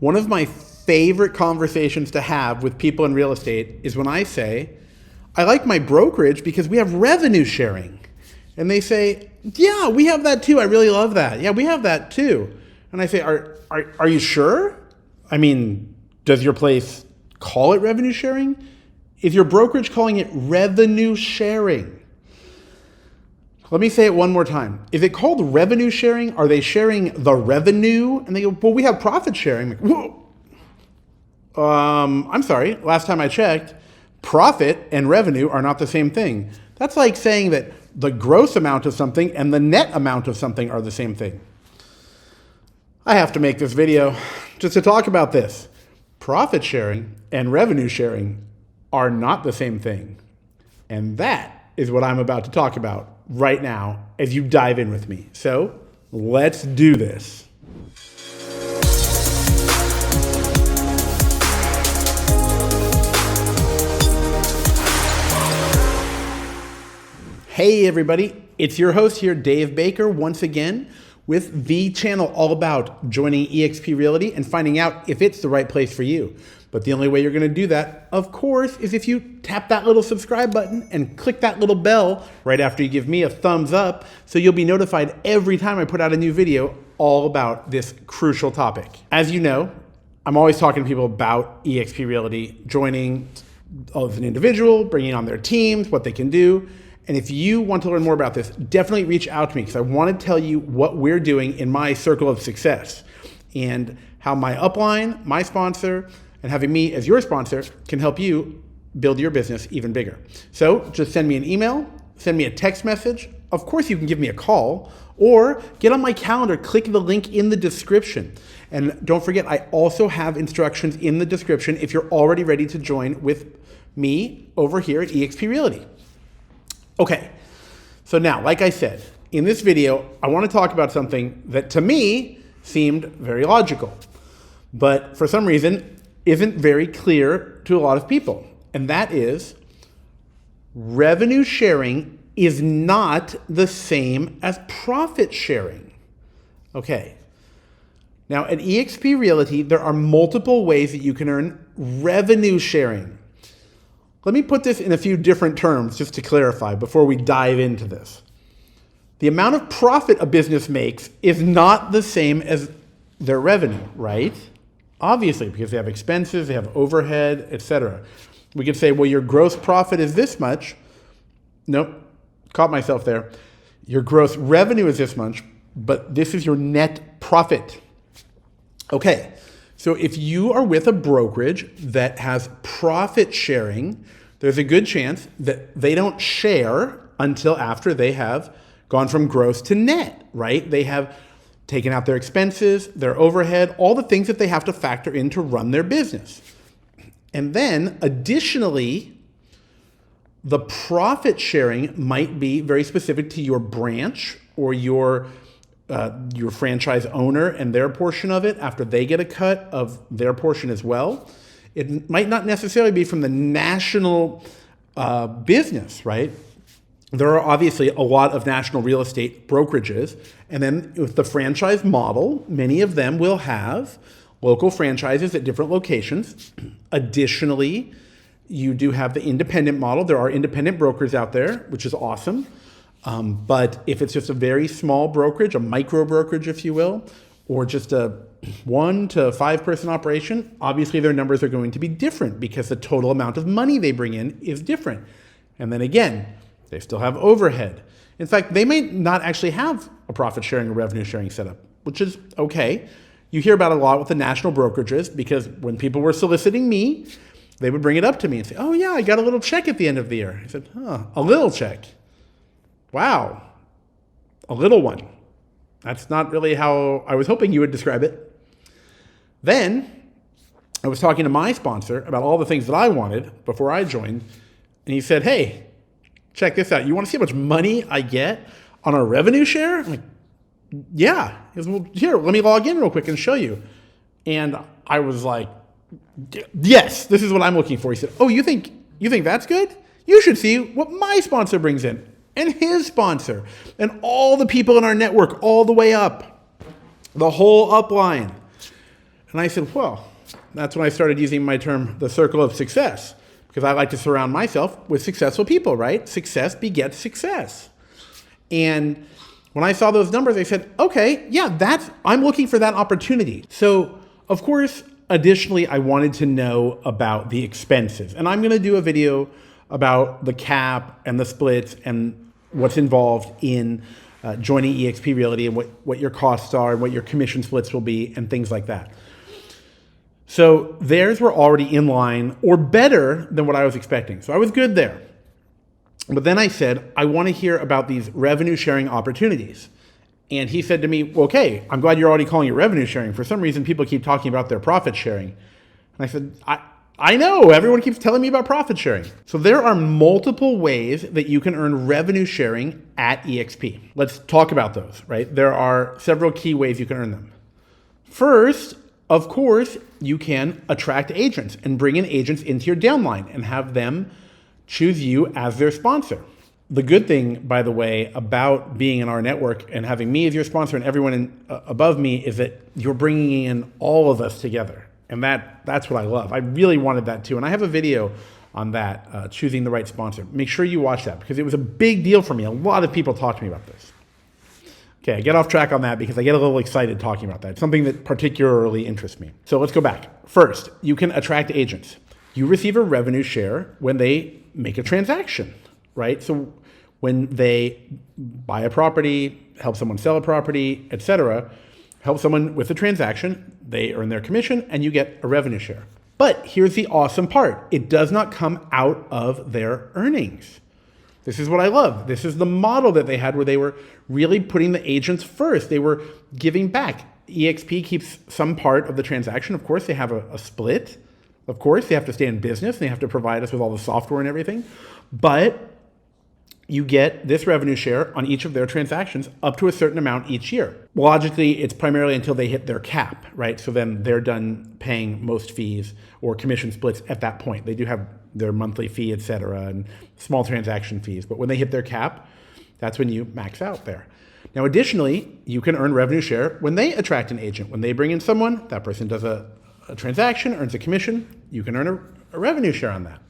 One of my favorite conversations to have with people in real estate is when I say, I like my brokerage because we have revenue sharing. And they say, yeah, we have that too. I really love that. Yeah, we have that too. And I say, are you sure? I mean, does your place call it revenue sharing? Is your brokerage calling it revenue sharing? Let me say it one more time. Is it called revenue sharing? Are they sharing the revenue? And they go, well, we have profit sharing. I'm like, whoa. I'm sorry. Last time I checked, profit and revenue are not the same thing. That's like saying that the gross amount of something and the net amount of something are the same thing. I have to make this video just to talk about this. Profit sharing and revenue sharing are not the same thing. And that is what I'm about to talk about right now as you dive in with me. So let's do this. Hey everybody, it's your host here, Dave Baker, once again with the channel all about joining eXp Realty and finding out if it's the right place for you. But the only way you're going to do that, of course, is if you tap that little subscribe button and click that little bell right after you give me a thumbs up, so you'll be notified every time I put out a new video all about this crucial topic. As you know, I'm always talking to people about eXp Realty, joining as an individual, bringing on their teams, what they can do. And if you want to learn more about this, definitely reach out to me because I want to tell you what we're doing in my circle of success and how my upline, my sponsor, and having me as your sponsor can help you build your business even bigger. So just send me an email, send me a text message. Of course, you can give me a call or get on my calendar, click the link in the description. And don't forget, I also have instructions in the description if you're already ready to join with me over here at eXp Realty. Okay, so now, like I said, in this video, I want to talk about something that to me seemed very logical, but for some reason isn't very clear to a lot of people. And that is revenue sharing is not the same as profit sharing. Okay, now at eXp Realty, there are multiple ways that you can earn revenue sharing. Let me put this in a few different terms just to clarify before we dive into this. The amount of profit a business makes is not the same as their revenue, right? Obviously, because they have expenses, they have overhead, etc. We could say, well, your gross profit is this much. Nope, caught myself there. Your gross revenue is this much, but this is your net profit. Okay. So if you are with a brokerage that has profit sharing, there's a good chance that they don't share until after they have gone from gross to net, right? They have taken out their expenses, their overhead, all the things that they have to factor in to run their business. And then additionally, the profit sharing might be very specific to your branch or your franchise owner and their portion of it after they get a cut of their portion as well. It might not necessarily be from the national business, right? There are obviously a lot of national real estate brokerages. And then with the franchise model, many of them will have local franchises at different locations. Additionally, you do have the independent model. There are independent brokers out there, which is awesome. But if it's just a very small brokerage, a micro brokerage, if you will, or just a 1 to 5 person operation, obviously their numbers are going to be different because the total amount of money they bring in is different. And then again, they still have overhead. In fact, they may not actually have a profit sharing or revenue sharing setup, which is okay. You hear about it a lot with the national brokerages because when people were soliciting me, they would bring it up to me and say, oh yeah, I got a little check at the end of the year. I said, a little check. Wow, a little one. That's not really how I was hoping you would describe it. Then I was talking to my sponsor about all the things that I wanted before I joined. And he said, hey, check this out. You want to see how much money I get on a revenue share? I'm like, yeah. He goes, well, here, let me log in real quick and show you. And I was like, yes, this is what I'm looking for. He said, oh, you think that's good? You should see what my sponsor brings in. And his sponsor, and all the people in our network all the way up, the whole upline. And I said, well, that's when I started using my term, the circle of success, because I like to surround myself with successful people, right? Success begets success. And when I saw those numbers, I said, okay, yeah, I'm looking for that opportunity. So of course, additionally, I wanted to know about the expenses. And I'm going to do a video about the cap and the splits and what's involved in joining eXp Realty and what your costs are and what your commission splits will be and things like that. So theirs were already in line or better than what I was expecting. So I was good there. But then I said, I want to hear about these revenue sharing opportunities. And he said to me, well, okay, I'm glad you're already calling it revenue sharing. For some reason, people keep talking about their profit sharing. And I said, I know, everyone keeps telling me about profit sharing. So there are multiple ways that you can earn revenue sharing at eXp. Let's talk about those, right? There are several key ways you can earn them. First, of course, you can attract agents and bring in agents into your downline and have them choose you as their sponsor. The good thing, by the way, about being in our network and having me as your sponsor and everyone above me is that you're bringing in all of us together. And that's what I love. I really wanted that too. And I have a video on that, choosing the right sponsor. Make sure you watch that because it was a big deal for me. A lot of people talk to me about this. Okay, I get off track on that because I get a little excited talking about that. It's something that particularly interests me. So let's go back. First, you can attract agents. You receive a revenue share when they make a transaction, right? So when they buy a property, help someone sell a property, etc., help someone with a transaction, they earn their commission and you get a revenue share. But here's the awesome part. It does not come out of their earnings. This is what I love. This is the model that they had where they were really putting the agents first. They were giving back. eXp keeps some part of the transaction. Of course, they have a split. Of course, they have to stay in business. They have to provide us with all the software and everything. But you get this revenue share on each of their transactions up to a certain amount each year. Logically, it's primarily until they hit their cap, right? So then they're done paying most fees or commission splits at that point. They do have their monthly fee, et cetera, and small transaction fees. But when they hit their cap, that's when you max out there. Now, additionally, you can earn revenue share when they attract an agent. When they bring in someone, that person does a transaction, earns a commission, you can earn a revenue share on that.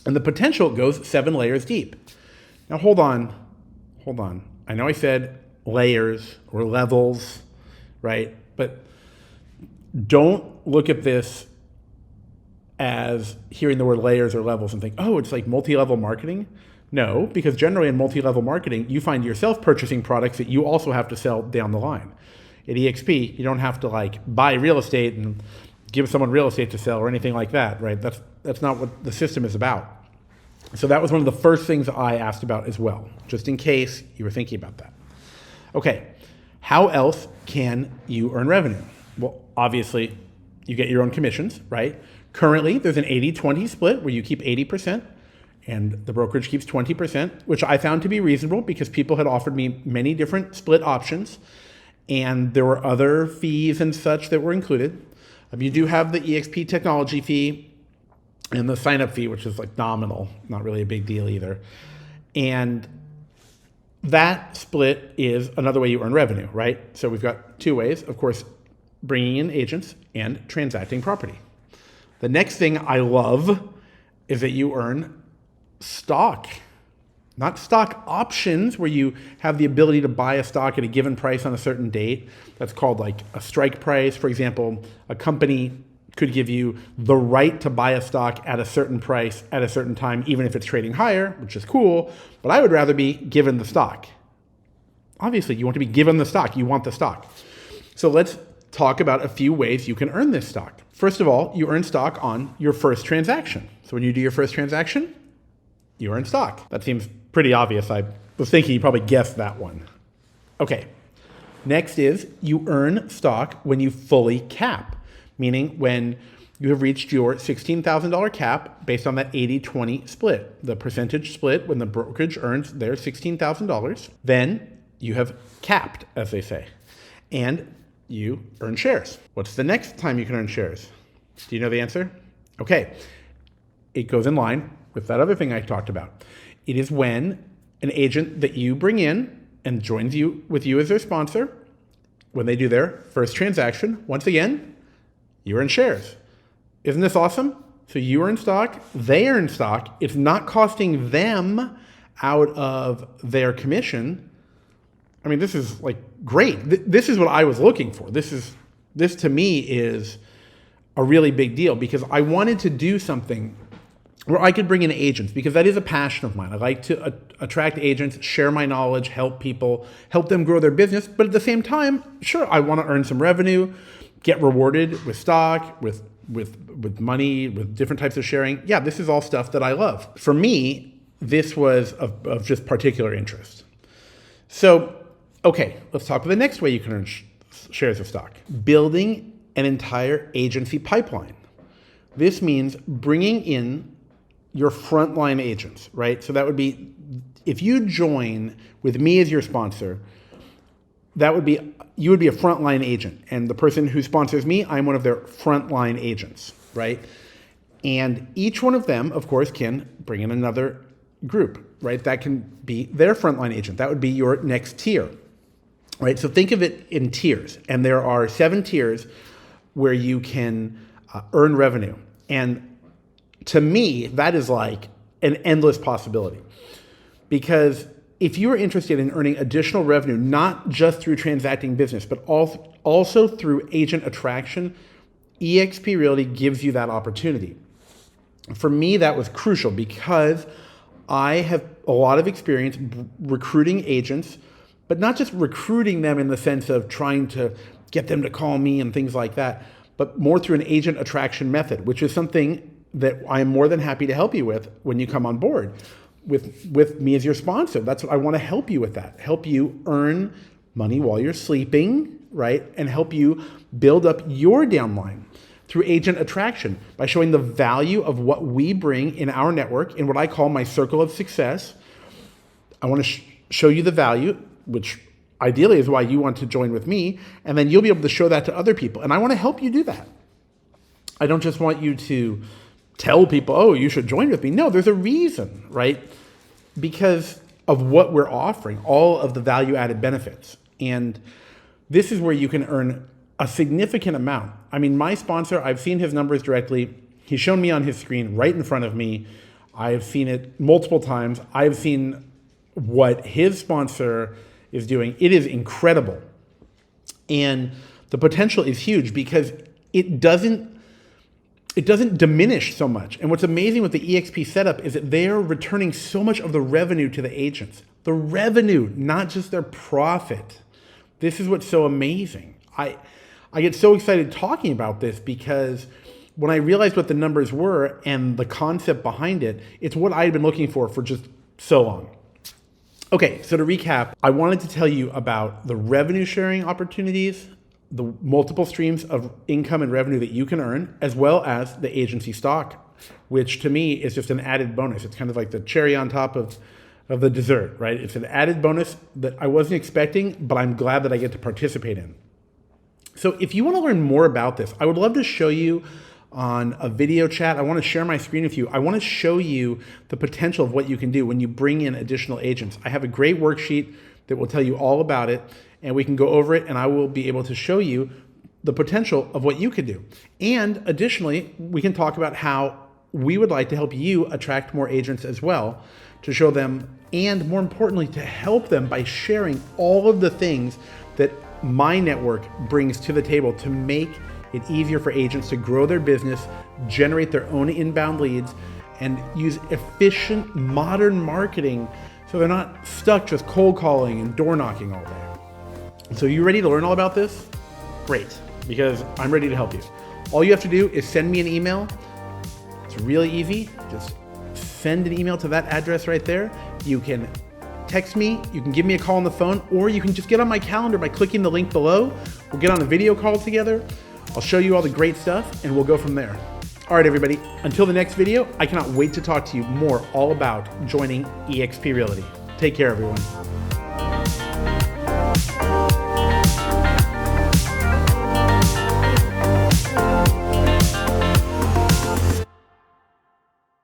And the potential goes 7 layers deep. Now, hold on. I know I said layers or levels, right? But don't look at this as hearing the word layers or levels and think, oh, it's like multi-level marketing. No, because generally in multi-level marketing, you find yourself purchasing products that you also have to sell down the line. At eXp, you don't have to like buy real estate and give someone real estate to sell or anything like that, right? That's not what the system is about. So that was one of the first things I asked about as well, just in case you were thinking about that. Okay, how else can you earn revenue? Well, obviously, you get your own commissions, right? Currently, there's an 80-20 split where you keep 80% and the brokerage keeps 20%, which I found to be reasonable because people had offered me many different split options and there were other fees and such that were included. You do have the eXp technology fee and the sign-up fee, which is like nominal, not really a big deal either. And that split is another way you earn revenue, right? So we've got 2 ways, of course, bringing in agents and transacting property. The next thing I love is that you earn stock, not stock options where you have the ability to buy a stock at a given price on a certain date. That's called like a strike price. For example, a company could give you the right to buy a stock at a certain price at a certain time, even if it's trading higher, which is cool, but I would rather be given the stock. Obviously, you want to be given the stock. You want the stock. So let's talk about a few ways you can earn this stock. First of all, you earn stock on your first transaction. So when you do your first transaction, you earn stock. That seems pretty obvious. I was thinking you probably guessed that one. Okay. Next is you earn stock when you fully cap, meaning when you have reached your $16,000 cap based on that 80-20 split, the percentage split when the brokerage earns their $16,000, then you have capped, as they say, and you earn shares. What's the next time you can earn shares? Do you know the answer? Okay. It goes in line with that other thing I talked about. It is when an agent that you bring in and joins you with you as their sponsor, when they do their first transaction, once again, You earn shares. Isn't this awesome? So you are in stock, they are in stock. It's not costing them out of their commission. I mean, this is like great. This is what I was looking for. This to me is a really big deal because I wanted to do something where I could bring in agents because that is a passion of mine. I like to attract agents, share my knowledge, help people, help them grow their business. But at the same time, sure, I want to earn some revenue, get rewarded with stock, with money, with different types of sharing. Yeah, this is all stuff that I love. For me, this was of just particular interest. So, okay, let's talk about the next way you can earn shares of stock. Building an entire agency pipeline. This means bringing in your frontline agents, right? So that would be, if you join with me as your sponsor, you would be a frontline agent. And the person who sponsors me, I'm one of their frontline agents, right? And each one of them, of course, can bring in another group, right? That can be their frontline agent. That would be your next tier, right? So think of it in tiers. And there are 7 tiers where you can earn revenue. And to me, that is like an endless possibility. Because if you are interested in earning additional revenue, not just through transacting business, but also through agent attraction, eXp Realty gives you that opportunity. For me, that was crucial because I have a lot of experience recruiting agents, but not just recruiting them in the sense of trying to get them to call me and things like that, but more through an agent attraction method, which is something that I am more than happy to help you with when you come on board with me as your sponsor. That's what I want to help you with, that help you earn money while you're sleeping, right? And help you build up your downline through agent attraction by showing the value of what we bring in our network in what I call my circle of success. I want to show you the value, which ideally is why you want to join with me, and then you'll be able to show that to other people. And I want to help you do that. I don't just want you to tell people, oh, you should join with me. No, there's a reason, right? Because of what we're offering, all of the value-added benefits. And this is where you can earn a significant amount. I mean, my sponsor, I've seen his numbers directly. He's shown me on his screen right in front of me. I've seen it multiple times. I've seen what his sponsor is doing. It is incredible. And the potential is huge because it doesn't diminish so much. And what's amazing with the eXp setup is that they're returning so much of the revenue to the agents. The revenue, not just their profit. This is what's so amazing. I get so excited talking about this because when I realized what the numbers were and the concept behind it, it's what I had been looking for just so long. Okay, so to recap, I wanted to tell you about the revenue sharing opportunities, the multiple streams of income and revenue that you can earn, as well as the agency stock, which to me is just an added bonus. It's kind of like the cherry on top of the dessert, right? It's an added bonus that I wasn't expecting, but I'm glad that I get to participate in. So if you want to learn more about this, I would love to show you on a video chat. I want to share my screen with you. I want to show you the potential of what you can do when you bring in additional agents. I have a great worksheet that will tell you all about it, and we can go over it, and I will be able to show you the potential of what you could do. And additionally, we can talk about how we would like to help you attract more agents as well, to show them, and more importantly, to help them by sharing all of the things that my network brings to the table to make it easier for agents to grow their business, generate their own inbound leads, and use efficient modern marketing so they're not stuck just cold calling and door knocking all day. So you ready to learn all about this? Great, because I'm ready to help you. All you have to do is send me an email. It's really easy. Just send an email to that address right there. You can text me, you can give me a call on the phone, or you can just get on my calendar by clicking the link below. We'll get on a video call together. I'll show you all the great stuff and we'll go from there. All right, everybody, until the next video, I cannot wait to talk to you more all about joining eXp Realty. Take care, everyone.